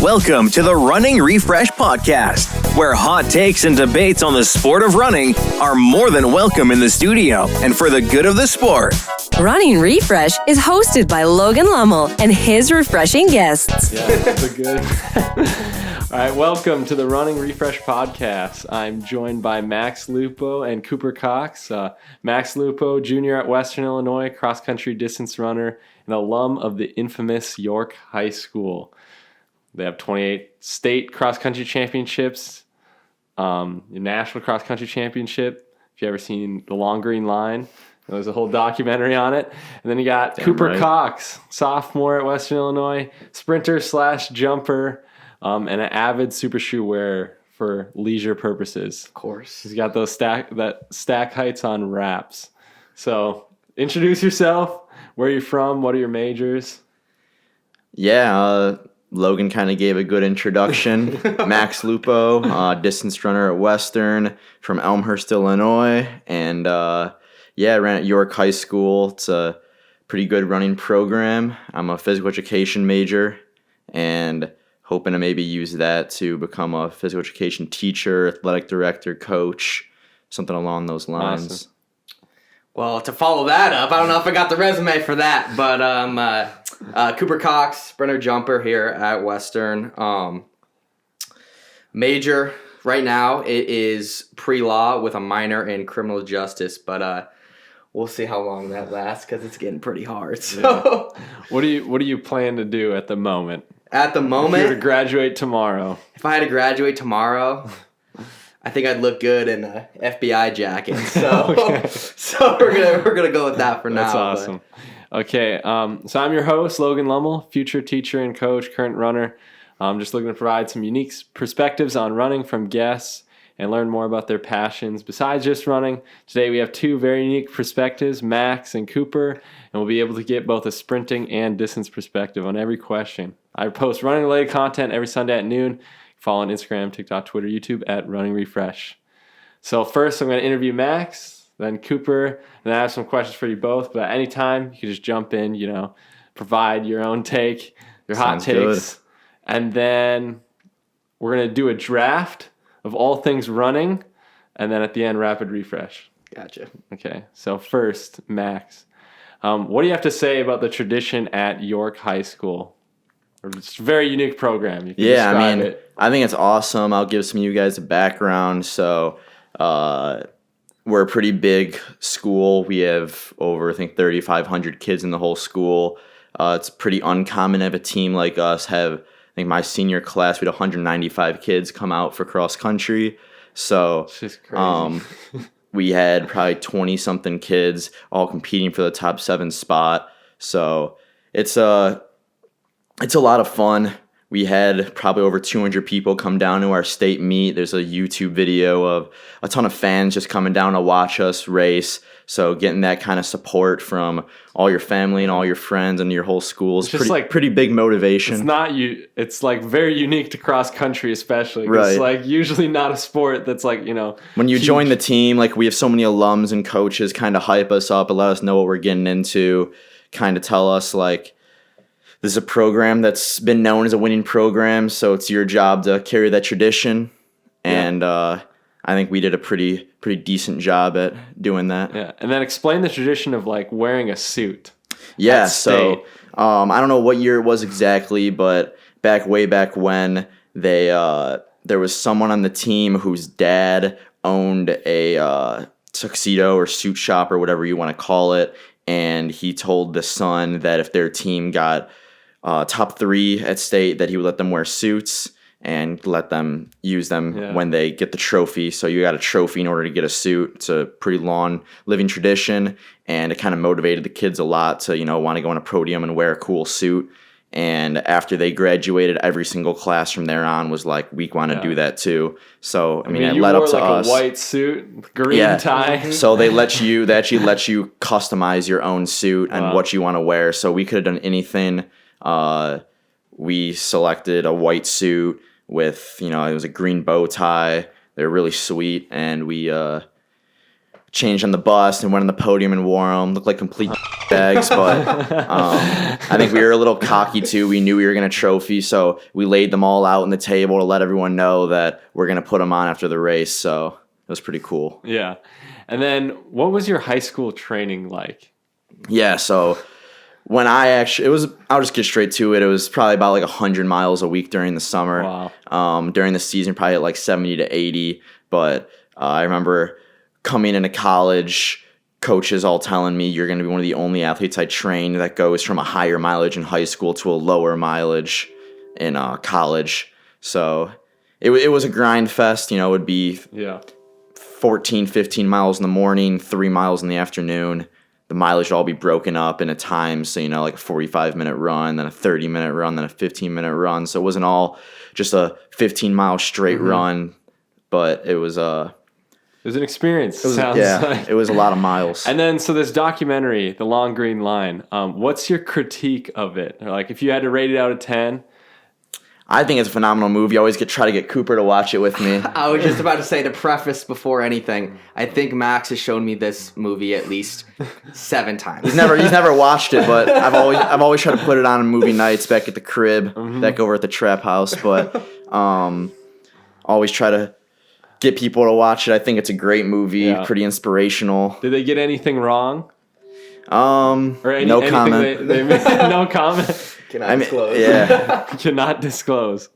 Welcome to the Running Refresh Podcast, where hot takes and debates on the sport of running are more than welcome in the studio and for the good of the sport. Running Refresh is hosted by Logan Lummel and his refreshing guests. Yeah, that's a good. All right, welcome to the Running Refresh Podcast. I'm joined by Max Lupo and Cooper Cox. Max Lupo, junior at Western Illinois, cross-country distance runner, and alum of the infamous York High School. They have 28 state cross-country championships, national cross-country championship. If you've ever seen The Long Green Line, there's a whole documentary on it. And then you got Cooper Cox, sophomore at Western Illinois, sprinter / jumper, and an avid super shoe wearer for leisure purposes. Of course. He's got those stack heights on wraps. So introduce yourself. Where are you from? What are your majors? Yeah, Logan kind of gave a good introduction. Max Lupo, distance runner at Western from Elmhurst, Illinois. And I ran at York High School. It's a pretty good running program. I'm a physical education major and hoping to maybe use that to become a physical education teacher, athletic director, coach, something along those lines. Awesome. Well, to follow that up, I don't know if I got the resume for that, but Cooper Cox, sprinter jumper here at Western. Major right now it is pre-law with a minor in criminal justice, but we'll see how long that lasts because it's getting pretty hard. So, Yeah. What do you plan to do at the moment? At the moment, If you were to graduate tomorrow. if I had to graduate tomorrow, I think I'd look good in a FBI jacket. So, Okay. so we're gonna go with that for now. That's awesome. Okay, so I'm your host, Logan Lummel, future teacher and coach, current runner. I'm just looking to provide some unique perspectives on running from guests and learn more about their passions besides just running. Today we have two very unique perspectives, Max and Cooper, and we'll be able to get both a sprinting and distance perspective on every question. I post running-related content every Sunday at noon. Follow on Instagram, TikTok, Twitter, YouTube at Running Refresh. So first I'm going to interview Max, then Cooper, and then I have some questions for you both. But at any time, you can just jump in, provide your own take, your hot Sounds takes. good. And then we're going to do a draft of all things running, and then at the end, rapid refresh. Gotcha. Okay, so first, Max, what do you have to say about the tradition at York High School? It's a very unique program. You can describe it. I think it's awesome. I'll give some of you guys a background. So, we're a pretty big school. We have over, I think, 3,500 kids in the whole school. It's pretty uncommon to have a team like us have. I think my senior class, we had 195 kids come out for cross country. So, It's just crazy. we had probably 20-something kids all competing for the top 7 spot. So, it's a lot of fun. We had probably over 200 people come down to our state meet. There's a YouTube video of a ton of fans just coming down to watch us race. So getting that kind of support from all your family and all your friends and your whole school is pretty big motivation. It's like very unique to cross country, especially. Right. It's like usually not a sport that's like, when you huge. join the team, like we have so many alums and coaches kind of hype us up and let us know what we're getting into, kind of tell us like, this is a program that's been known as a winning program, so it's your job to carry that tradition. And I think we did a pretty decent job at doing that. Yeah, and then explain the tradition of like wearing a suit. Yeah, at so state. I don't know what year it was exactly, but way back when there was someone on the team whose dad owned a tuxedo or suit shop or whatever you want to call it, and he told the son that if their team got top 3 at state, that he would let them wear suits and let them use them when they get the trophy. So you got a trophy in order to get a suit. It's a pretty long living tradition, and it kind of motivated the kids a lot to, want to go on a podium and wear a cool suit. And after they graduated, every single class from there on was like, we want to do that too. So, I mean it led up to us. You wore like a white suit, green tie. So they actually let you customize your own suit and what you want to wear. So we could have done anything. We selected a white suit with, it was a green bow tie. They were really sweet. And we changed on the bus and went on the podium and wore them. Looked like complete bags, but I think we were a little cocky too. We knew we were going to trophy, so we laid them all out on the table to let everyone know that we're going to put them on after the race. So it was pretty cool. Yeah. And then what was your high school training like? Yeah, so when I'll just get straight to it. It was probably about like 100 miles a week during the summer. Wow. During the season, probably at like 70 to 80. But I remember coming into college, coaches all telling me you're going to be one of the only athletes I train that goes from a higher mileage in high school to a lower mileage in college. So it was a grind fest. You know, it would be 14, 15 miles in the morning, 3 miles in the afternoon. The mileage would all be broken up into times. So, you know, like a 45-minute run, then a 30-minute run, then a 15-minute run. So it wasn't all just a 15-mile straight run, but it was an experience. It was a lot of miles. And then, so this documentary, The Long Green Line, what's your critique of it? Or like, if you had to rate it out of 10? I think it's a phenomenal movie. I always try to get Cooper to watch it with me. I was just about to say, to preface before anything, I think Max has shown me this movie at least 7 times. He's never watched it, but I've always tried to put it on movie nights back at the crib, back over at the trap house. But always try to get people to watch it. I think it's a great movie, pretty inspirational. Did they get anything wrong? No comment. No comment. Cannot disclose. Yeah. Cannot disclose.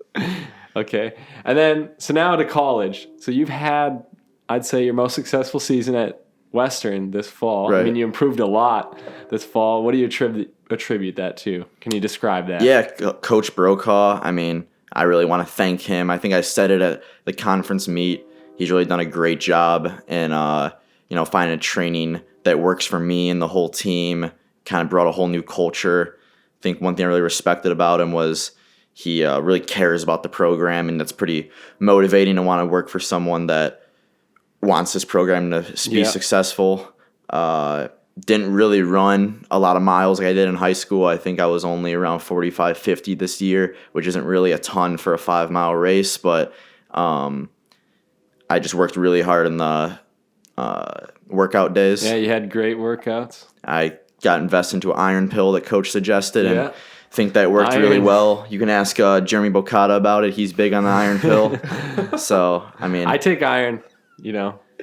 Okay. And then, so now to college. So you've had, I'd say, your most successful season at Western this fall. Right. I mean, you improved a lot this fall. What do you attribute that to? Can you describe that? Yeah, Coach Brokaw. I mean, I really want to thank him. I think I said it at the conference meet. He's really done a great job in, finding a training that works for me and the whole team. Kind of brought a whole new culture. I think one thing I really respected about him was he really cares about the program, and that's pretty motivating to want to work for someone that wants this program to be successful. Didn't really run a lot of miles like I did in high school. I think I was only around 45, 50 this year, which isn't really a ton for a 5-mile race, but I just worked really hard in the workout days. Yeah, you had great workouts. I got invested into an iron pill that coach suggested, and think that worked really well. You can ask Jeremy Bocata about it. He's big on the iron pill. So, I mean, I take iron,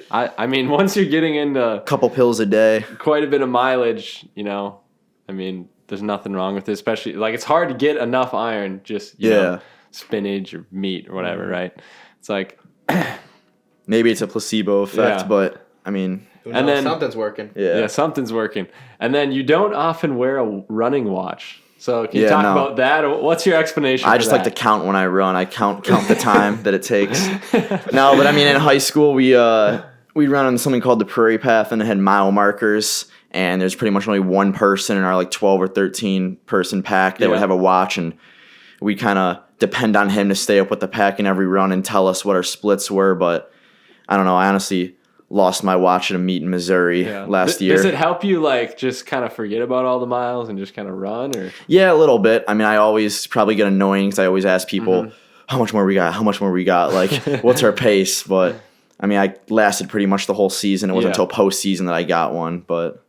I mean, once you're getting into a couple pills a day, quite a bit of mileage, I mean, there's nothing wrong with it, especially like it's hard to get enough iron, just, you know, spinach or meat or whatever, right? It's like, maybe it's a placebo effect, but I mean, and then something's working. Yeah, something's working. And then you don't often wear a running watch. So can you talk about that? Or what's your explanation? I just like to count when I run. I count the time that it takes. No, but I mean, in high school, we run on something called the Prairie Path, and it had mile markers. And there's pretty much only one person in our like 12 or 13 person pack that would have a watch, and we kind of depend on him to stay up with the pack in every run and tell us what our splits were. But I don't know. I honestly lost my watch at a meet in Missouri last year. Does it help you like just kind of forget about all the miles and just kind of run? Or yeah, a little bit. I mean, I always probably get annoying because I always ask people, how much more we got? Like, what's our pace? But I mean, I lasted pretty much the whole season. It wasn't until postseason that I got one. But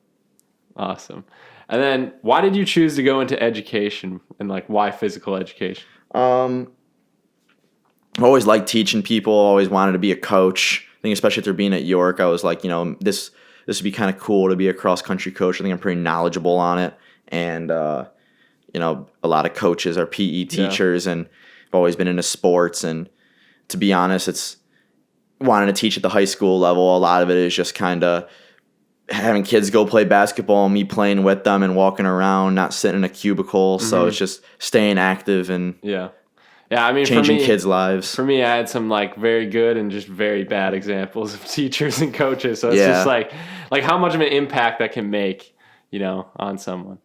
awesome. And then why did you choose to go into education, and like why physical education? I always liked teaching people. Always wanted to be a coach. I think especially after being at York, I was like, this would be kind of cool to be a cross-country coach. I think I'm pretty knowledgeable on it. And, a lot of coaches are PE teachers, and I've always been into sports. And to be honest, it's wanting to teach at the high school level. A lot of it is just kind of having kids go play basketball and me playing with them and walking around, not sitting in a cubicle. So it's just staying active and I mean, changing kids' lives. For me, I had some like very good and just very bad examples of teachers and coaches. So it's just like how much of an impact that can make, on someone.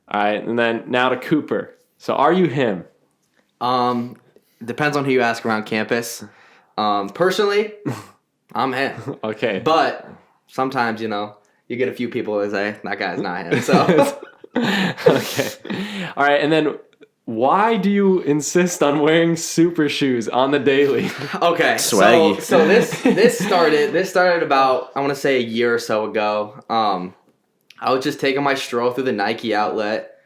All right, and then now to Cooper. So are you him? Depends on who you ask around campus. Personally, I'm him. Okay. But sometimes, you get a few people that say, that guy's not him. So okay. All right, and then why do you insist on wearing super shoes on the daily? Okay, swaggy. So this started about, I want to say, a year or so ago. I was just taking my stroll through the Nike outlet,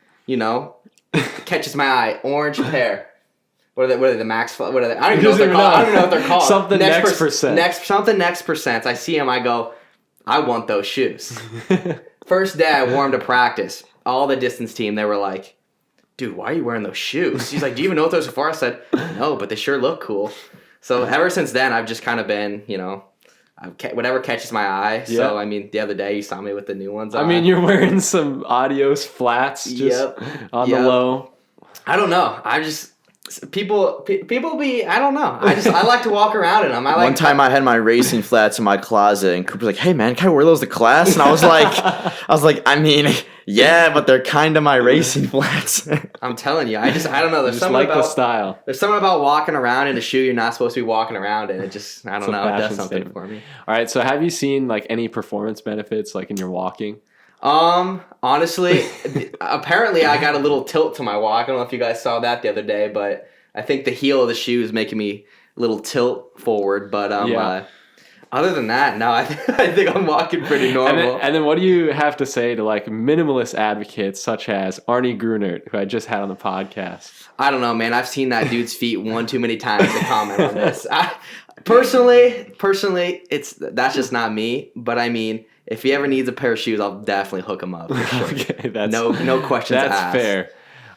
catches my eye, orange pair. What are they? The Max? What are they? I don't even know what they're called. I don't even know what they're called. Something next percent. Something next percent. I see them. I go, I want those shoes. First day I wore them to practice. All the distance team, they were like, dude, why are you wearing those shoes? He's like, do you even know what those are for? I said, no, but they sure look cool. So ever since then, I've just kind of been, whatever catches my eye. Yeah. So, the other day you saw me with the new ones on. You're wearing some Adios flats just on the low. I don't know. People be, I don't know. I like to walk around in them. One time I had my racing flats in my closet and Cooper's like, hey man, can I wear those to class? And I was like, yeah, but they're kind of my racing flats. I'm telling you, I don't know. There's something about the style. There's something about walking around in a shoe you're not supposed to be walking around in. It just, I don't know. It does something for me. All right. So have you seen any performance benefits in your walking? Honestly, apparently I got a little tilt to my walk. I don't know if you guys saw that the other day, but I think the heel of the shoe is making me a little tilt forward. But other than that, no, I think I'm walking pretty normal. And then what do you have to say to minimalist advocates such as Arnie Grunert, who I just had on the podcast? I don't know, man. I've seen that dude's feet one too many times to comment on this. Personally, that's just not me. But if he ever needs a pair of shoes, I'll definitely hook him up. For sure. Okay, no questions asked. That's fair.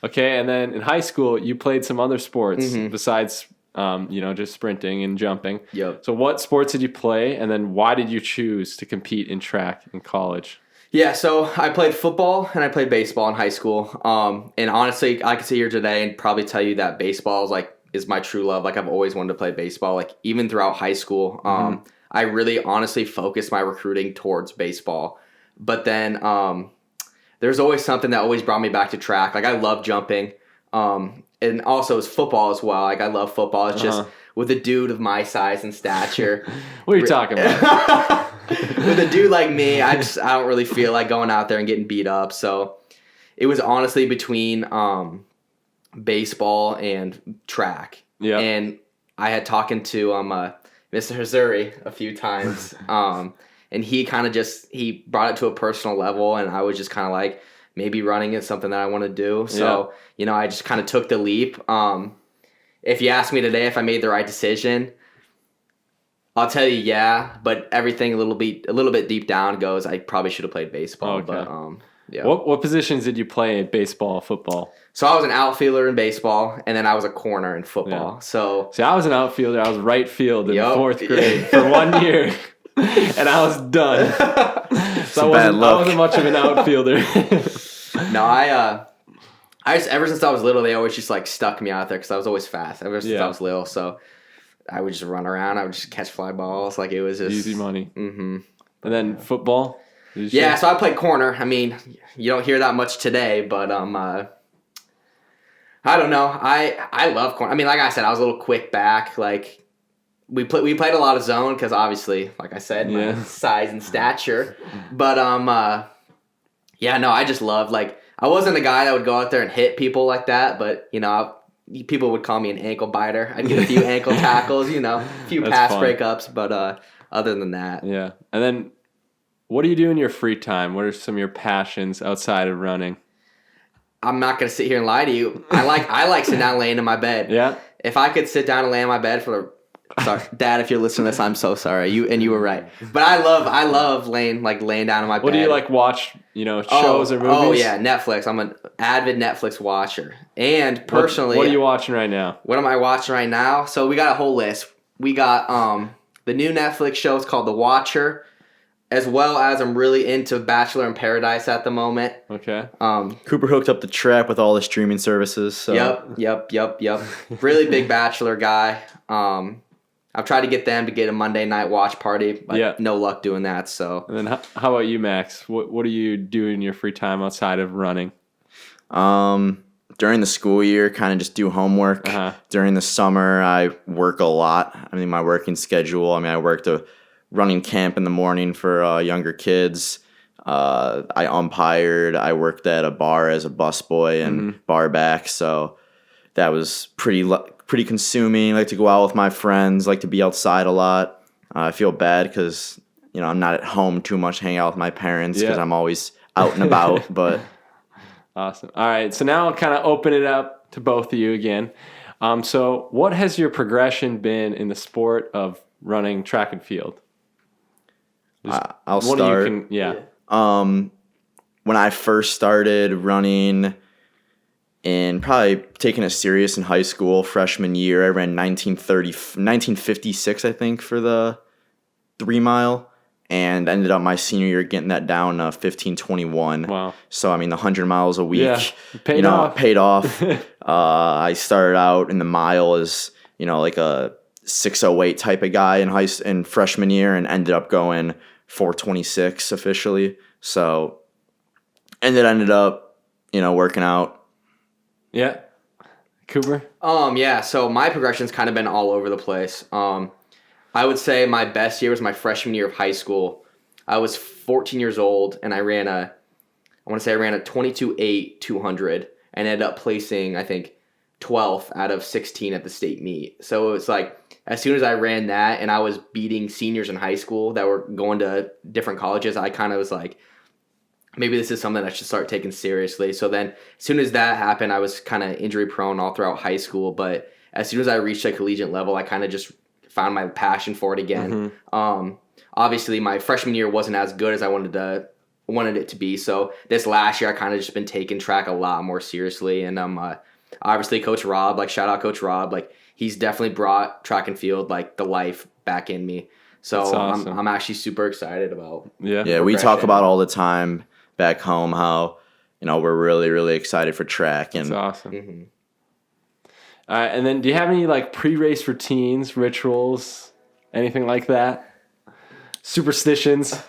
Okay, and then in high school, you played some other sports besides, just sprinting and jumping. Yep. So what sports did you play, and then why did you choose to compete in track in college? Yeah, so I played football and I played baseball in high school. And honestly, I could sit here today and probably tell you that baseball is my true love. I've always wanted to play baseball. Even throughout high school, I really honestly focused my recruiting towards baseball. But then there's always something that always brought me back to track. I love jumping. And also it's football as well. I love football. It's just with a dude of my size and stature. What are you talking about? With a dude like me, I don't really feel like going out there and getting beat up. So it was honestly between baseball and track. Yeah. And I had talking to Mr. Hazuri a few times. And he kind of he brought it to a personal level, and I was just kind of maybe running is something that I want to do. So, I just kind of took the leap. If you ask me today if I made the right decision, I'll tell you yeah, but everything a little bit deep down goes, I probably should have played baseball. Okay. But yeah. What positions did you play in baseball, football? So I was an outfielder in baseball, and then I was a corner in football. Yeah. So I was an outfielder. I was right field in 4th grade for 1 year. And I was done. So I wasn't much of an outfielder. No, I just ever since I was little, they always just stuck me out there because I was always fast ever since I was little. So I would just run around. I would just catch fly balls. It was just easy money. Mm-hmm. And then football. Yeah, so I played corner. You don't hear that much today, but I don't know. I love corner. Like I said, I was a little quick back. We played a lot of zone because obviously, like I said, my size and stature. But I just love I wasn't a guy that would go out there and hit people like that. But people would call me an ankle biter. I'd get a few ankle tackles, a few pass breakups. But other than that, yeah. And then, what do you do in your free time? What are some of your passions outside of running? I'm not gonna sit here and lie to you. I like sitting down, laying in my bed. Yeah. If I could sit down and lay in my bed sorry, Dad, if you're listening to this, I'm so sorry. You were right. But I love laying down in my bed. What do you watch? Shows or movies? Oh yeah, Netflix. I'm an avid Netflix watcher. And personally, what are you watching right now? What am I watching right now? So we got a whole list. We got the new Netflix show. It's called The Watcher. As well as I'm really into Bachelor in Paradise at the moment. Okay. Cooper hooked up the trap with all the streaming services. So. Yep. Really big Bachelor guy. I've tried to get them to get a Monday night watch party, but no luck doing that. So. And then how about you, Max? What do you do in your free time outside of running? During the school year, kind of just do homework. During the summer, I work a lot. My working schedule. I worked a running camp in the morning for younger kids. I umpired. I worked at a bar as a busboy and bar back. So that was pretty consuming. I like to go out with my friends. Like to be outside a lot. I feel bad because I'm not at home too much, hanging out with my parents because I'm always out and about. But Awesome. All right. So now I'll kind of open it up to both of you again. So what has your progression been in the sport of running track and field? I'll start. When I first started running and probably taking it serious in high school, freshman year, I ran 1956, I think, for the 3 mile, and ended up my senior year getting that down 15:21. Wow. So, I mean, the 100 miles a week, paid off. Paid off. I started out in the mile as, like a 6:08 type of guy in freshman year, and ended up going 4:26 officially. So, ended up, working out. Yeah. Cooper? Yeah, so my progression's kind of been all over the place. I would say my best year was my freshman year of high school. I was 14 years old, and I ran a 22.8 200, and ended up placing, I think, 12th out of 16 at the state meet. So it was like, as soon as I ran that and I was beating seniors in high school that were going to different colleges, I kind of was like, maybe this is something I should start taking seriously. So then as soon as that happened, I was kind of injury prone all throughout high school. But as soon as I reached a collegiate level, I kind of just found my passion for it again. Obviously, my freshman year wasn't as good as I wanted it to be. So this last year, I kind of just been taking track a lot more seriously. And obviously, Coach Rob, shout out Coach Rob, he's definitely brought track and field the life back in me. So awesome. I'm actually super excited about. Yeah, we talk about all the time back home how we're really, really excited for track. And that's awesome. All right, and then do you have any pre-race routines, rituals, anything like that? Superstitions?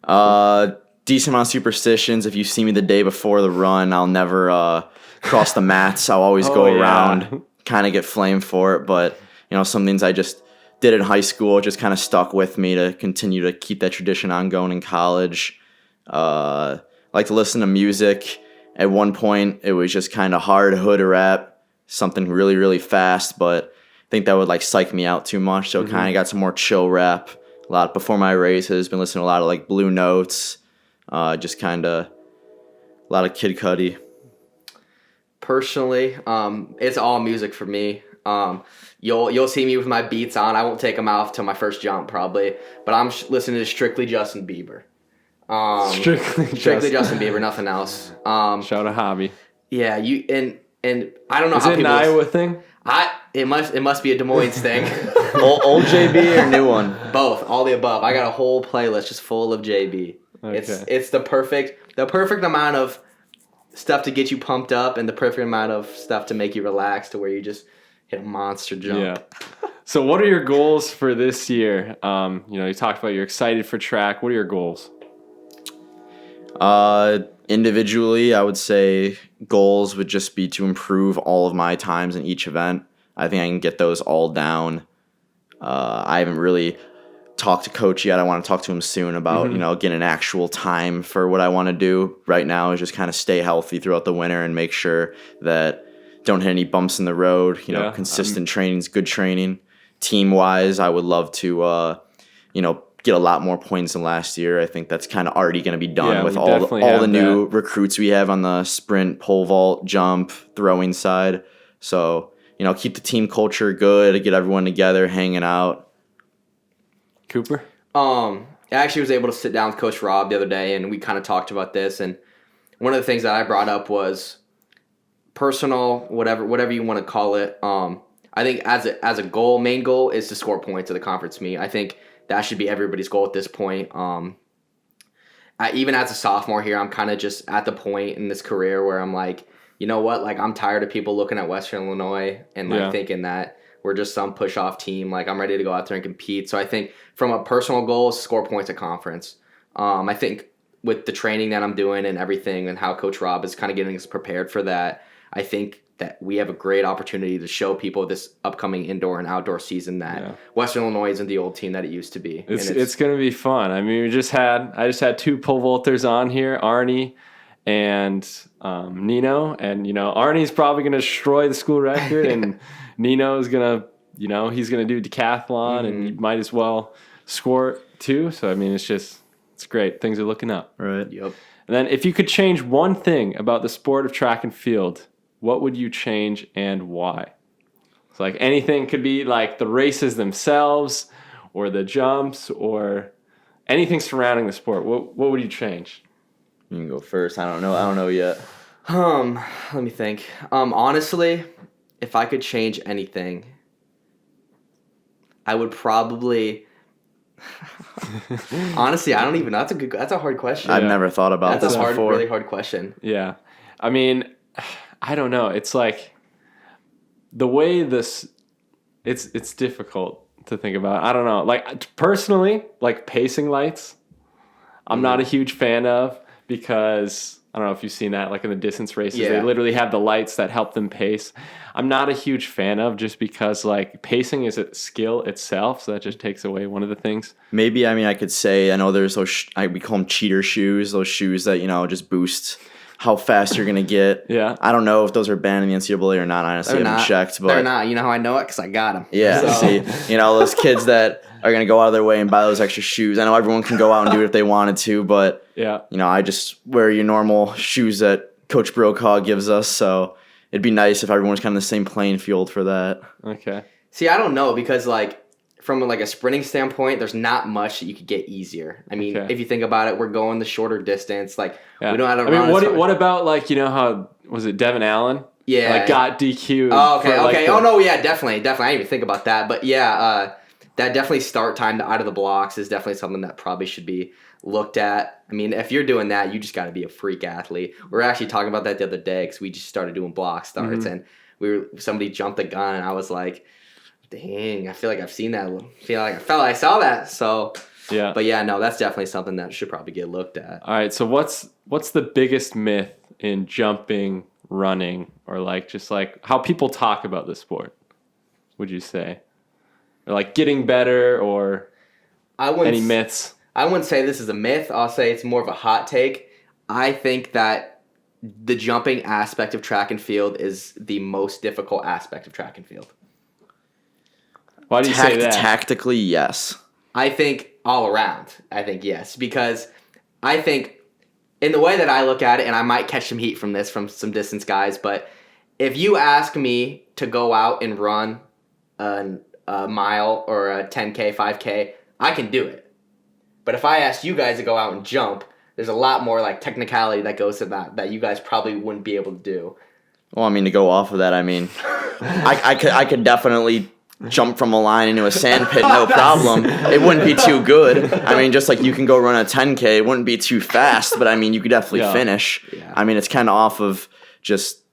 Decent amount of superstitions. If you see me the day before the run, I'll never cross the mats. I'll always go around, kind of get flamed for it. But some things I just did in high school just kind of stuck with me to continue to keep that tradition ongoing in college. Like to listen to music. At one point, it was just kind of hard hood rap, something really, really fast, but I think that would psych me out too much. So kind of got some more chill rap. A lot before my races, been listening to a lot of Blue Notes, just kind of a lot of Kid Cudi. Personally, it's all music for me. You'll see me with my beats on. I won't take them off till my first jump probably, but I'm listening to strictly Justin Bieber. Strictly Justin Bieber, nothing else. Shout out hobby. Yeah, and I don't know how people. Is it an Iowa thing? It must be a Des Moines thing. Old JB or new one? Both, all the above. I got a whole playlist just full of JB. Okay. It's the perfect amount of stuff to get you pumped up and the perfect amount of stuff to make you relax to where you just hit a monster jump. Yeah. So what are your goals for this year? You talked about you're excited for track. What are your goals? Individually, I would say goals would just be to improve all of my times in each event. I think I can get those all down. I haven't really talked to Coach yet. I want to talk to him soon about, getting an actual time for what I want to do. Right now is just kind of stay healthy throughout the winter and make sure that don't hit any bumps in the road. Consistent training's good training. Team-wise, I would love to, get a lot more points than last year. I think that's kind of already going to be done with all the new recruits we have on the sprint, pole vault, jump, throwing side. So, keep the team culture good, get everyone together, hanging out. Cooper? I actually was able to sit down with Coach Rob the other day, and we kind of talked about this. And one of the things that I brought up was personal, whatever you want to call it. I think as a goal, main goal is to score points at the conference meet. I think that should be everybody's goal at this point. Even as a sophomore here, I'm kind of just at the point in this career where I'm like, you know what? I'm tired of people looking at Western Illinois and thinking that we're just some push-off team. I'm ready to go out there and compete. So I think from a personal goal, score points at conference. I think with the training that I'm doing and everything and how Coach Rob is kind of getting us prepared for that, I think that we have a great opportunity to show people this upcoming indoor and outdoor season that Western Illinois isn't the old team that it used to be. It's going to be fun. I mean, I just had two pole vaulters on here, Arnie and Nino, and Arnie's probably going to destroy the school record, and Nino's going to, he's going to do decathlon, and you might as well score too. So I mean, it's great. Things are looking up. Right. Yep. And then if you could change one thing about the sport of track and field, what would you change and why? So like anything could be like the races themselves or the jumps or anything surrounding the sport. What would you change? You can go first. I don't know yet. Let me think. Honestly, if I could change anything, I would probably. Honestly, I don't even know. That's a hard question. I've never thought about That's this a before. really hard question. Yeah. I mean, I don't know. It's like the way this, it's difficult to think about. I don't know. Like personally, like pacing lights, I'm not a huge fan of because I don't know if you've seen that, like in the distance races, they literally have the lights that help them pace. I'm not a huge fan of just because like pacing is a skill itself, so that just takes away one of the things. Maybe, I could say, I know there's those, we call them cheater shoes, those shoes that, just boost how fast you're going to get. Yeah. I don't know if those are banned in the NCAA or not, honestly. I haven't checked. But they're not. You know how I know it? Because I got them. Yeah, So. see, those kids that are going to go out of their way and buy those extra shoes. I know everyone can go out and do it if they wanted to, but, I just wear your normal shoes that Coach Brokaw gives us, so it'd be nice if everyone was kind of the same playing field for that. Okay. See, I don't know because, like, from like a sprinting standpoint, there's not much that you could get easier. I mean, if you think about it, we're going the shorter distance. Like, we don't have to run. I mean, what about, like, how, was it Devin Allen? Yeah. Like, got DQ'd. Oh, okay, for, okay. Oh, no, yeah, definitely. I didn't even think about that. But, yeah, that definitely start time out of the blocks is definitely something that probably should be looked at. I mean, if you're doing that, you just got to be a freak athlete. We were actually talking about that the other day because we just started doing block starts, and somebody jumped the gun, and I was like, dang, I feel like I've seen that. I saw that. So, yeah. But yeah, no, that's definitely something that should probably get looked at. All right, so what's the biggest myth in jumping, running, or like just like how people talk about the sport, would you say? Or like getting better or any myths? I wouldn't say this is a myth. I'll say it's more of a hot take. I think that the jumping aspect of track and field is the most difficult aspect of track and field. Why do you say that? Tactically, yes. I think all around, yes. Because I think in the way that I look at it, and I might catch some heat from this from some distance guys, but if you ask me to go out and run a mile or a 10K, 5K, I can do it. But if I asked you guys to go out and jump, there's a lot more like technicality that goes to that you guys probably wouldn't be able to do. Well, to go off of that, I could definitely jump from a line into a sand pit, no problem. It wouldn't be too good. Just like you can go run a 10K, it wouldn't be too fast, but you could definitely finish. Yeah. It's kind of off of just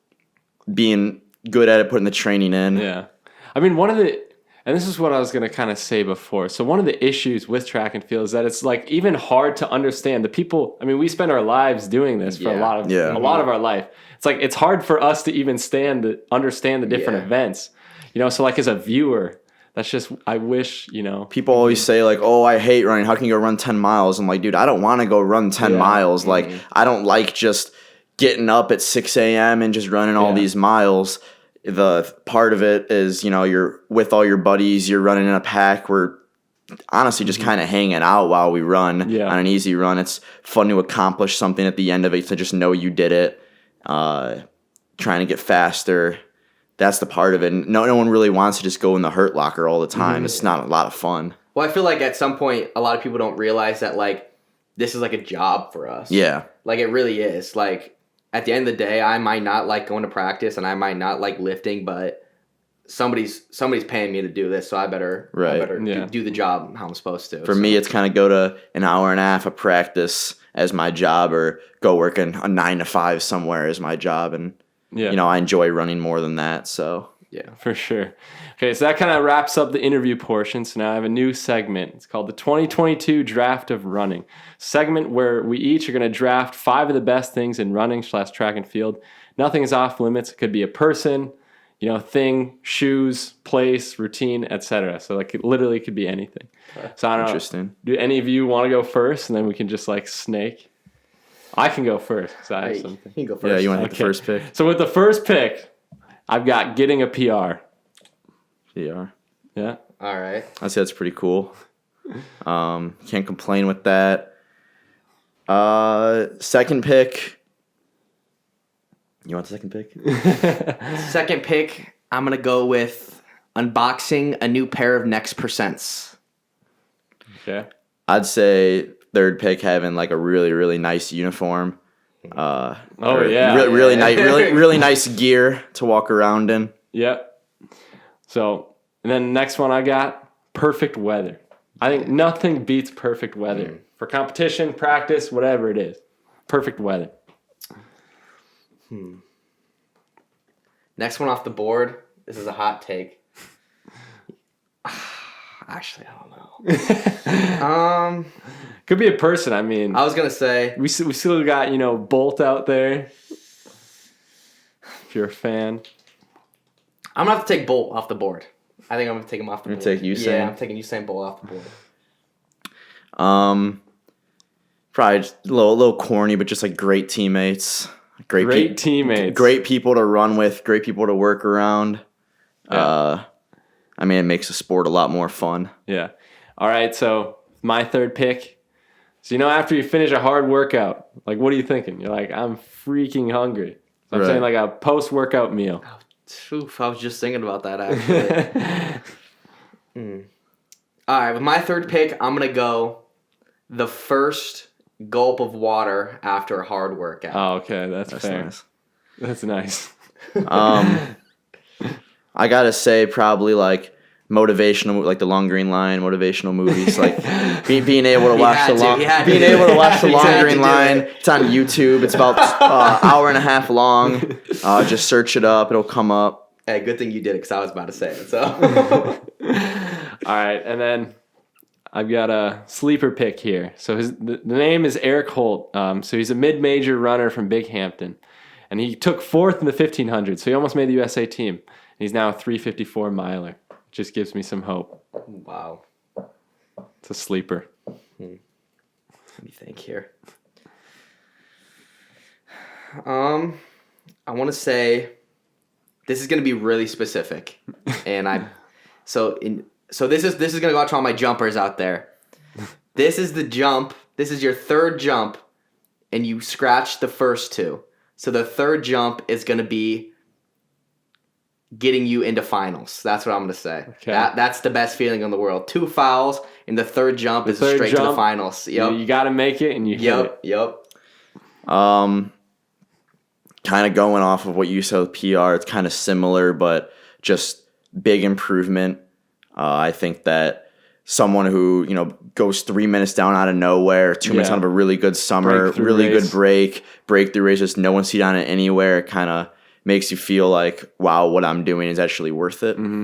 being good at it, putting the training in. Yeah. And this is what I was going to kind of say before. So one of the issues with track and field is that it's like even hard to understand. The people, we spend our lives doing this for a lot of our life. It's like it's hard for us to even understand the different events. So like as a viewer, that's just, I wish, People always say like, oh, I hate running. How can you go run 10 miles? I'm like, dude, I don't want to go run 10 miles. Like, I don't like just getting up at 6 a.m. and just running all these miles. The part of it is, you're with all your buddies, you're running in a pack. We're honestly just kind of hanging out while we run on an easy run. It's fun to accomplish something at the end of it, to just know you did it, trying to get faster. That's the part of it. No one really wants to just go in the hurt locker all the time. It's not a lot of fun. Well, I feel like at some point, a lot of people don't realize that, like, this is like a job for us. Yeah. Like, it really is. Like, at the end of the day, I might not like going to practice and I might not like lifting, but somebody's paying me to do this, so I better do the job how I'm supposed to. For me, it's kind of go to an hour and a half of practice as my job, or go work in a 9 to 5 somewhere as my job, and I enjoy running more than that. So yeah, for sure. Okay, so that kind of wraps up the interview portion. So now I have a new segment. It's called the 2022 Draft of Running. Segment where we each are going to draft 5 of the best things in running / track and field. Nothing is off limits. It could be a person, thing, shoes, place, routine, etc. So like it literally could be anything. So I don't know. Interesting. Do any of you want to go first, and then we can just like snake? I can go first because I have something. You can go first. Yeah, you want to hit the first pick? So with the first pick, I've got getting a PR. PR. Yeah. All right. I'd say that's pretty cool. Can't complain with that. Second pick. You want the second pick? Second pick, I'm going to go with unboxing a new pair of Next Percents. Okay. I'd say third pick having like a really, really nice uniform. Really nice, really nice gear to walk around in. Yep. So, and then next one I got, perfect weather. I think nothing beats perfect weather for competition, practice, whatever it is. Perfect weather. Next one off the board. This is a hot take. Actually, I don't know. Could be a person. I mean, I was gonna say we still got Bolt out there. If you're a fan, I'm gonna have to take Bolt off the board. I think I'm gonna take him off the board. Take Usain. Yeah, I'm taking Usain Bolt off the board. Probably just a little corny, but just like great teammates. Great teammates. Great people to run with. Great people to work around. Yeah. I mean, it makes the sport a lot more fun. Yeah. All right. So my third pick. So after you finish a hard workout, like what are you thinking? You're like, I'm freaking hungry. So I'm saying like a post-workout meal. Oof, I was just thinking about that actually. All right, with my third pick, I'm going to go the first gulp of water after a hard workout. Oh, okay. That's fair. Nice. That's nice. I got to say probably like motivational, like the Long Green Line motivational movies, like being able to watch the Long Green Line. It's on YouTube. It's about hour and a half long. Just search it up. It'll come up. Hey, good thing you did it because I was about to say it. So, all right, and then I've got a sleeper pick here. So the name is Eric Holt. So he's a mid-major runner from Binghamton, and he took fourth in the 1500. So he almost made the USA team. He's now a 354 miler. Just gives me some hope. Wow, it's a sleeper. Let me think here. I want to say this is going to be really specific, and so this is going to go out to all my jumpers out there. This is the jump. This is your third jump, and you scratched the first two. So the third jump is going to be getting you into finals. That's what I'm going to say. Okay. That's the best feeling in the world. 2 fouls, and the third jump is straight to the finals. Yep. You got to make it, and you hit it. Yep. Kind of going off of what you said with PR, it's kind of similar, but just big improvement. I think that someone who, goes 3 minutes down out of nowhere, 2 minutes out of a really good summer, really good breakthrough race, just no one see on it anywhere, it kind of makes you feel like, wow, what I'm doing is actually worth it. Mm-hmm.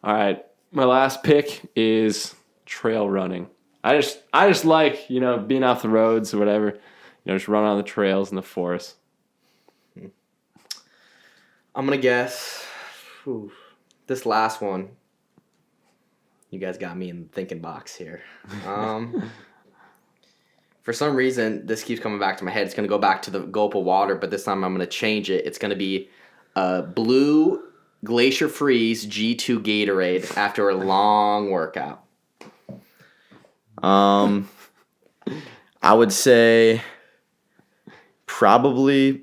All right. My last pick is trail running. I just like, being off the roads or whatever, just run on the trails in the forest. I'm going to guess this last one. You guys got me in the thinking box here. For some reason, this keeps coming back to my head. It's going to go back to the gulp of water, but this time I'm going to change it. It's going to be a blue Glacier Freeze G2 Gatorade after a long workout. I would say probably,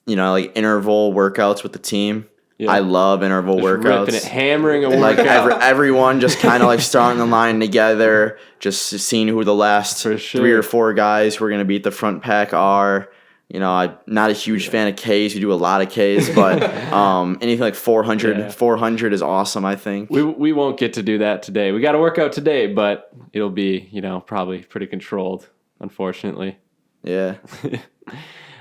like interval workouts with the team. Yeah. I love interval workouts. Ripping it, hammering a like workout. Everyone just kind of like starting the line together, just seeing who the last 3 or 4 guys who are going to beat the front pack are. I'm not a huge fan of Ks. We do a lot of Ks, but anything like 400 is awesome, I think. We won't get to do that today. We got to work out today, but it'll be, probably pretty controlled, unfortunately. Yeah.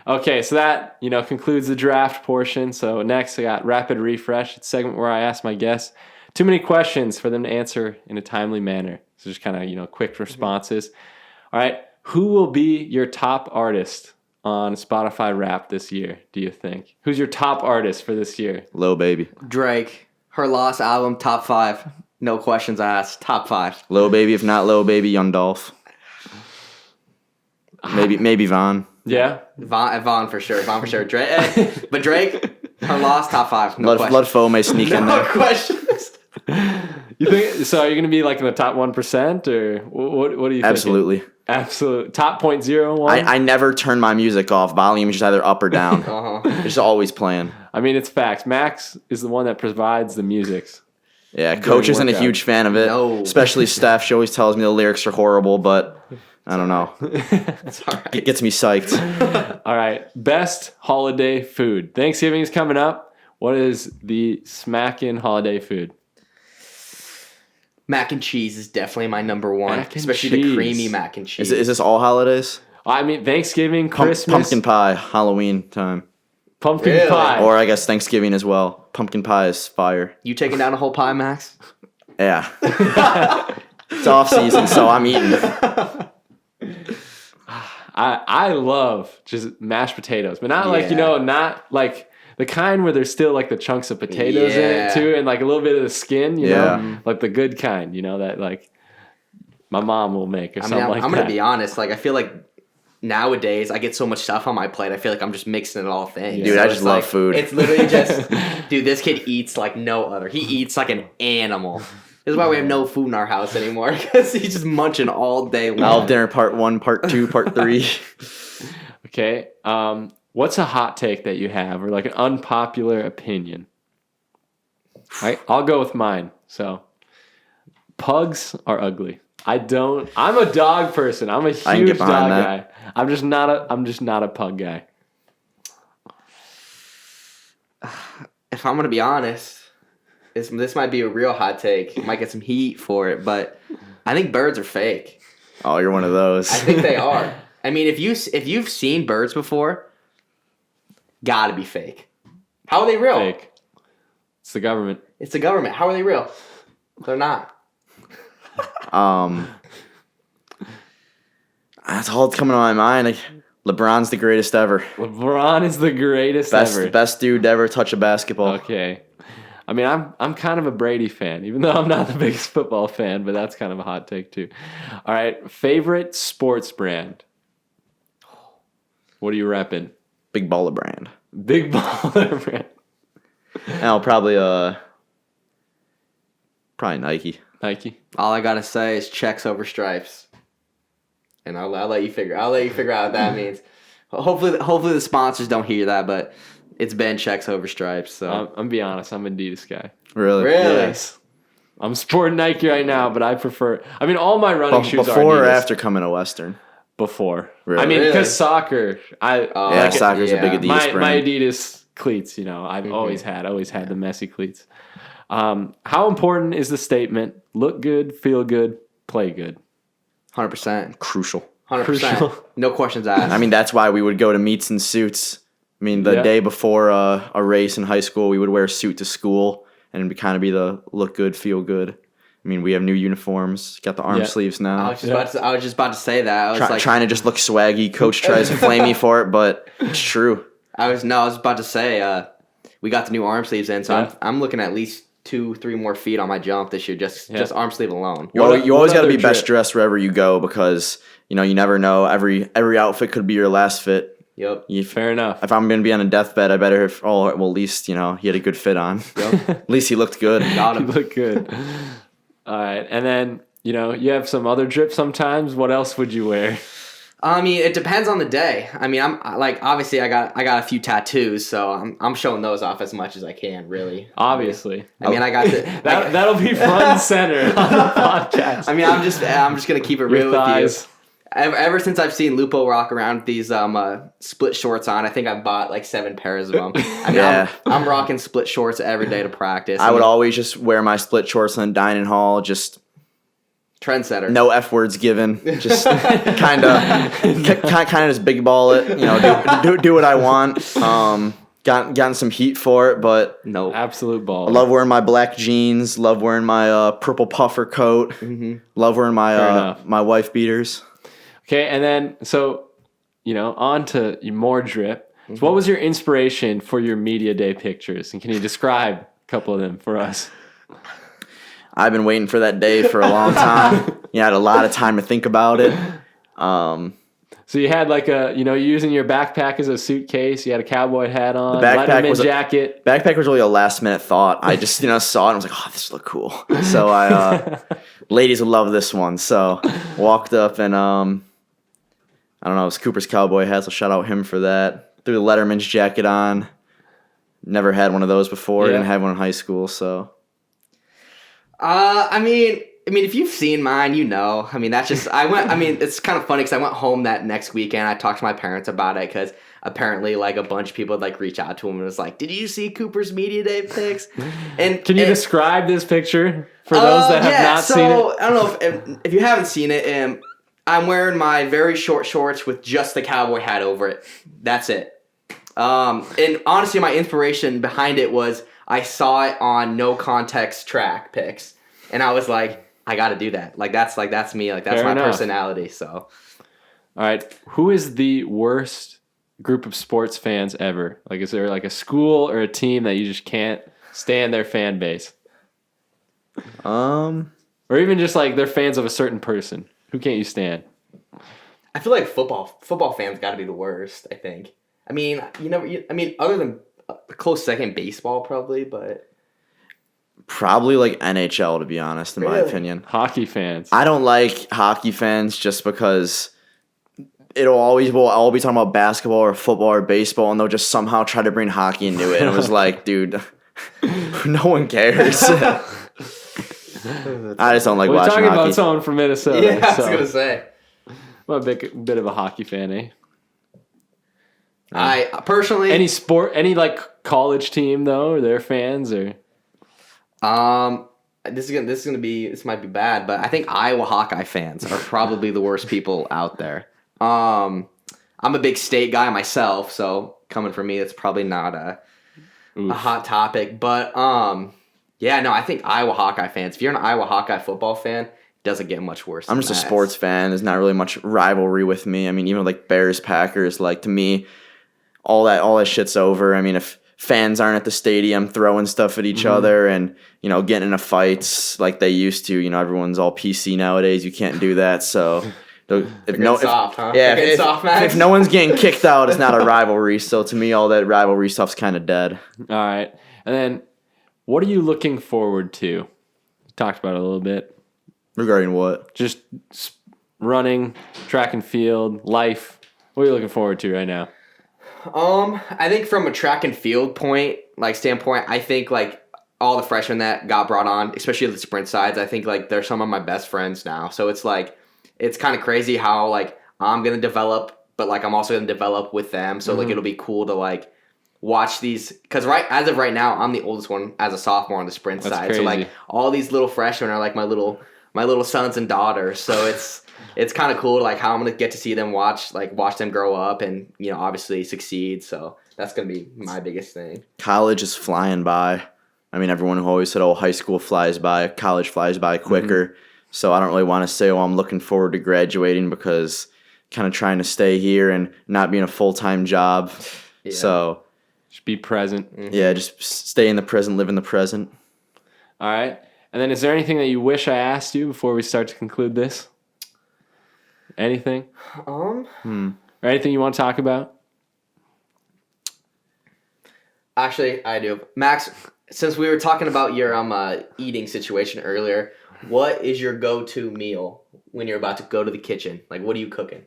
Okay, so that, concludes the draft portion. So next I got Rapid Refresh. It's a segment where I ask my guests too many questions for them to answer in a timely manner. So just kind of, quick responses. All right, who will be your top artist on Spotify Rap this year, do you think? Who's your top artist for this year? Lil Baby. Drake. Her Lost album, top 5. No questions asked. Top 5. Lil Baby. If not Lil Baby, Young Dolph. Maybe Von. Yeah, Von for sure. Drake, but Drake, Her Lost, top 5. No questions. Let Foe may sneak in there. No questions. You think so? Are you going to be like in the top 1%, or what do you think? Absolutely. Absolute top 0.01. I never turn my music off. Volume is just either up or down. It's just always playing. I mean, it's facts. Max is the one that provides the musics. Yeah, coach isn't a workout. huge fan of it. No. Especially Steph. She always tells me the lyrics are horrible, but I don't know. It's all right. It gets me psyched. All right. Best holiday food. Thanksgiving is coming up. What is the smacking holiday food? Mac and cheese is definitely my number one, Mac and especially cheese. the creamy mac and cheese. Is this all holidays? I mean, Thanksgiving, Christmas, Pumpkin pie, Halloween time. pumpkin Really? pie. Or I guess Thanksgiving as well. Pumpkin pie is fire. You taking down a whole pie, Max? Yeah. It's off season, so I'm eating. I love just mashed potatoes, but not like, Yeah. not like the kind where there's still like the chunks of potatoes in it Yeah. too, and like a little bit of the skin, Yeah. know, like the good kind, that like my mom will make or I mean, something I'm like gonna that. be honest. Like, I feel like nowadays I get so much stuff on my plate. I feel like I'm just mixing it all things. Dude, I it's just love like- food. It's literally just, dude, this kid eats like no other. He eats like an animal. This is why we have no food in our house anymore, because he's just munching all day long. Olive dinner part 1, part 2, part 3. Okay. What's a hot take that you have, or like an unpopular opinion? I'll go with mine. So, pugs are ugly. I'm a dog person. I'm a I can huge get dog behind that. guy. I'm just not a pug guy. If I'm gonna be honest, this might be a real hot take. You might get some heat for it, but I think birds are fake. Oh, you're one of those. I think they are. I mean, if you've seen birds before, gotta be fake. How are they real? Fake. It's the government. It's the government. How are they real? They're not. That's all that's coming to my mind. LeBron's the greatest ever. LeBron is the greatest ever. Best dude to ever touch a basketball. Okay. I mean, I'm kind of a Brady fan, even though I'm not the biggest football fan, but that's kind of a hot take too. All right, favorite sports brand. What are you repping? Big baller brand. Big baller brand. Now probably Nike. Nike. All I gotta say is checks over stripes, and I'll let you figure. I'll let you figure out what that means. Hopefully the sponsors don't hear that, but it's been checks over stripes. So I'm gonna be honest. I'm an Adidas guy. Really? Really? Yes. I'm sporting Nike right now, but I prefer. I mean, all my running shoes are Before or Adidas. after coming to Western? Before. Really? I mean, Really? because soccer. Yeah, soccer's a big Adidas my brand. Adidas cleats. I've always had the messy cleats. How important is the statement? Look good, feel good, play good. 100%, Crucial. 100%, Crucial. no questions asked. I mean, that's why we would go to meets and suits. I mean, the Yeah. day before a race in high school, we would wear a suit to school, and it'd kind of be the look good, feel good. I mean, we have new uniforms. Got the arm Yeah. sleeves I now. was just about to say that. I was Trying to just look swaggy. Coach tries to flame me for it, but it's true. I was about to say we got the new arm sleeves in, so Yeah. I'm looking at least 2-3 more feet on my jump this year, just arm sleeve alone. You always got to other be best drip? dressed wherever you go because you never know. Every outfit could be your last fit. Yep. Fair enough. If I'm gonna be on a deathbed, I better have. Oh, well, at least he had a good fit on. At least he looked good. Got You him. look good. All right, and then you have some other drip sometimes. What else would you wear? I mean, it depends on the day. I mean, I'm obviously I got a few tattoos, so I'm showing those off as much as I can, really. Obviously, I mean, I got the. that'll be front and center on the podcast. I mean, I'm just gonna keep it real Your with thighs. you. Ever since I've seen Lupo rock around with these split shorts on, I think I've bought like 7 pairs of them. I mean, Yeah. I'm rocking split shorts every day to practice. I would always just wear my split shorts in the dining hall. Just trendsetter. no F words given. Just kind of just big ball it. Do what I want. Gotten some heat for it, but no. Absolute ball. I love wearing my black jeans. Love wearing my purple puffer coat. Love wearing Fair my enough. my wife beaters. Okay, and then on to more drip. So what was your inspiration for your media day pictures, and can you describe a couple of them for us? I've been waiting for that day for a long time. I had a lot of time to think about it. So you had like you're using your backpack as a suitcase. You had a cowboy hat on, The backpack Letterman was jacket. Backpack was really a last minute thought. I just saw it and I was like, oh, this look cool. So I ladies would love this one. So walked up and I don't know, it's Cooper's cowboy hat, so shout out him for that. Threw the Letterman's jacket on. Never had one of those before. Yeah. Didn't have one in high school, so. I mean, if you've seen mine, you know. I mean, that's just it's kind of funny because I went home that next weekend. I talked to my parents about it because apparently, like, a bunch of people would, like, reach out to him and was like, "Did you see Cooper's media day pics?" And Can you describe this picture for those that have not seen it? I don't know if you haven't seen it. I'm wearing my very short shorts with just the cowboy hat over it. That's it. And honestly, my inspiration behind it was I saw it on No Context track pics, and I was like, I got to do that. Like that's me. Like that's Fair my enough. personality. So, All right, who is the worst group of sports fans ever? Like, is there like a school or a team that you just can't stand their fan base, or even just like they're fans of a certain person? Who can't you stand? I feel like football fans got to be the worst. I think. I mean, other than a close second, baseball probably, but Probably like NHL, to be honest, in my Really? opinion. Hockey fans. I don't like hockey fans just because we'll all be talking about basketball or football or baseball, and they'll just somehow try to bring hockey into it. And it was like, dude, no one cares. I just don't like We're watching talking hockey. about someone from Minnesota. yeah, I was so gonna say. I'm a bit of a hockey fan, eh? I personally, Any like college team though, or their fans or this might be bad, but I think Iowa Hawkeye fans are probably the worst people out there. I'm a big state guy myself, so coming from me, it's probably not a hot topic. But I think Iowa Hawkeye fans. If you're an Iowa Hawkeye football fan, it doesn't get much worse. I'm just a sports fan. There's not really much rivalry with me. I mean, even like Bears, Packers, like to me, all that shit's over. I mean, if fans aren't at the stadium throwing stuff at each other and, getting into fights like they used to, everyone's all PC nowadays. You can't do that. So if no one's getting kicked out, it's not a rivalry. So to me, all that rivalry stuff's kind of dead. all right. And then what are you looking forward to? Talked about it a little bit. Regarding what? Just running, track and field, life. What are you looking forward to right now? I think from a track and field standpoint, I think like all the freshmen that got brought on, especially the sprint sides, I think like they're some of my best friends now. So it's like, it's kind of crazy how like I'm going to develop, but like I'm also going to develop with them. So like it'll be cool to like watch these, because as of right now, I'm the oldest one as a sophomore on the sprint That's side. crazy. So like all these little freshmen are like my little sons and daughters. So it's kind of cool, like how I'm gonna get to see them watch them grow up and obviously succeed. So that's gonna be my biggest thing. College is flying by. I mean, everyone who always said, "Oh, high school flies by, college flies by quicker." So I don't really want to say, "Oh, I'm looking forward to graduating," because kind of trying to stay here and not being a full-time job. Yeah. So Just be present. yeah, just stay in the present, live in the present. All right. And then is there anything that you wish I asked you before we start to conclude this? Anything? Or anything you want to talk about? Actually, I do. Max, since we were talking about your eating situation earlier, what is your go-to meal when you're about to go to the kitchen? Like, what are you cooking?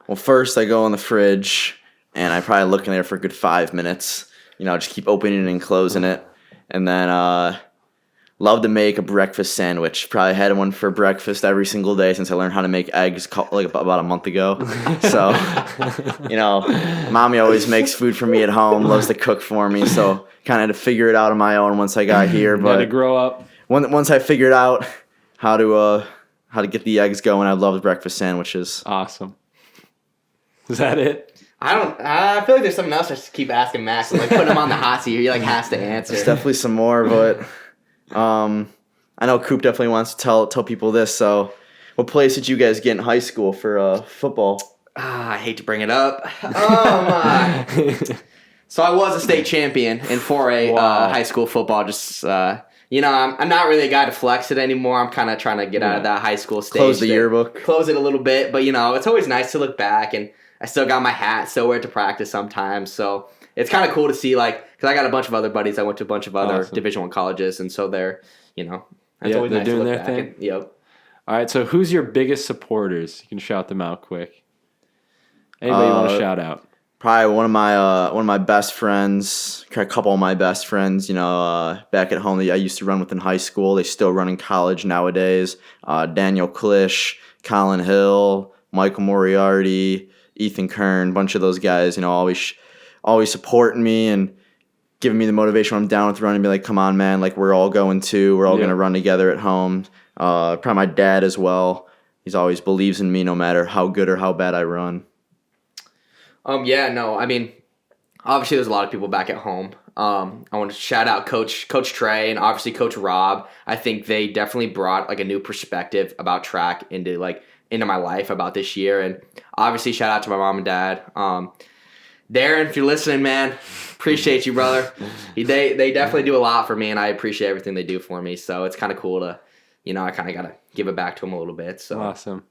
Well, first I go in the fridge and I probably look in there for a good 5 minutes. Just keep opening and closing it. And then love to make a breakfast sandwich. Probably had one for breakfast every single day since I learned how to make eggs like about a month ago. So, mommy always makes food for me at home, loves to cook for me. So kind of had to figure it out on my own once I got here. You had to But grow up. once I figured out how to get the eggs going, I love breakfast sandwiches. Awesome. Is that it? I feel like there's something else I just keep asking Max. Like putting him on the hot seat. He like has to answer. There's definitely some more, but I know Coop definitely wants to tell people this. So, what place did you guys get in high school for football? I hate to bring it up. So I was a state champion in 4A Wow. high school football. Just I'm not really a guy to flex it anymore. I'm kind of trying to get out of that high school stage. Close the yearbook. Close it a little bit, but it's always nice to look back, and I still got my hat, still wear it to practice sometimes. So it's kind of cool to see, because I got a bunch of other buddies. I went to a bunch of other Awesome. Division I colleges, and so they're, it's Yeah, always they're nice to doing look their back. thing? Yep. All right, so who's your biggest supporters? You can shout them out quick. Anybody you want to shout out? Probably one of my best friends, a couple of my best friends, back at home that I used to run with in high school. They still run in college nowadays. Daniel Klish, Colin Hill, Michael Moriarty, Ethan Kern, a bunch of those guys, always supporting me and giving me the motivation when I'm down with running, be like, come on, man, like we're all going to, we're all going to run together at home. Probably my dad as well. He's always believes in me no matter how good or how bad I run. I mean, obviously there's a lot of people back at home. I want to shout out Coach Trey and obviously Coach Rob. I think they definitely brought like a new perspective about track into my life about this year. And obviously shout out to my mom and dad. Darren, if you're listening, man, appreciate you, brother. They definitely do a lot for me, and I appreciate everything they do for me. So it's kind of cool to, I kind of got to give it back to them a little bit. So Awesome.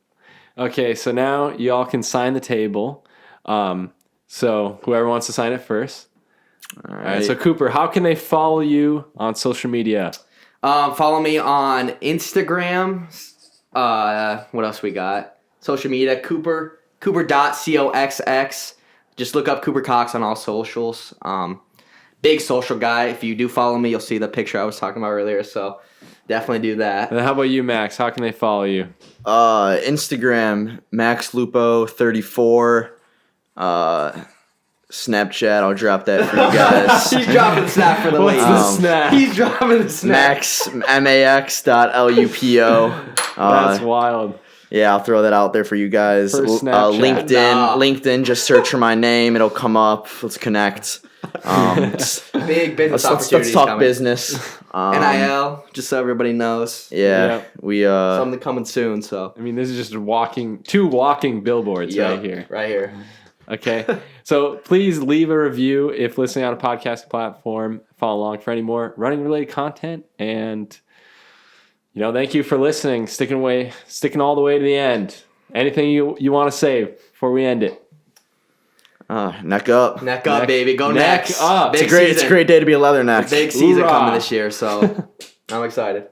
Okay, so now y'all can sign the table. So whoever wants to sign it first. All right. So Cooper, how can they follow you on social media? Follow me on Instagram. What else we got? Social media, Cooper.coxx. Just look up Cooper Cox on all socials. Big social guy. If you do follow me, you'll see the picture I was talking about earlier. So definitely do that. And how about you, Max? How can they follow you? Instagram, MaxLupo34. Snapchat, I'll drop that for you guys. He's dropping the snap for the ladies. What's the snap? He's dropping the snap. Max.lupo. That's wild. Yeah, I'll throw that out there for you guys. First Snapchat. LinkedIn, just search for my name. It'll come up. Let's connect. Big business opportunities let's talk coming. business. NIL, just so everybody knows. Yeah, Yep. we Something coming soon, so. I mean, this is just two walking billboards right here. Right here. Okay. So please leave a review if listening on a podcast platform. Follow along for any more running related content. And, thank you for listening, sticking all the way to the end. Anything you want to say before we end it? neck up. Neck up, baby. Go neck Necks. up. It's a great day to be a leatherneck. Big season Hoorah. coming this year, so I'm excited.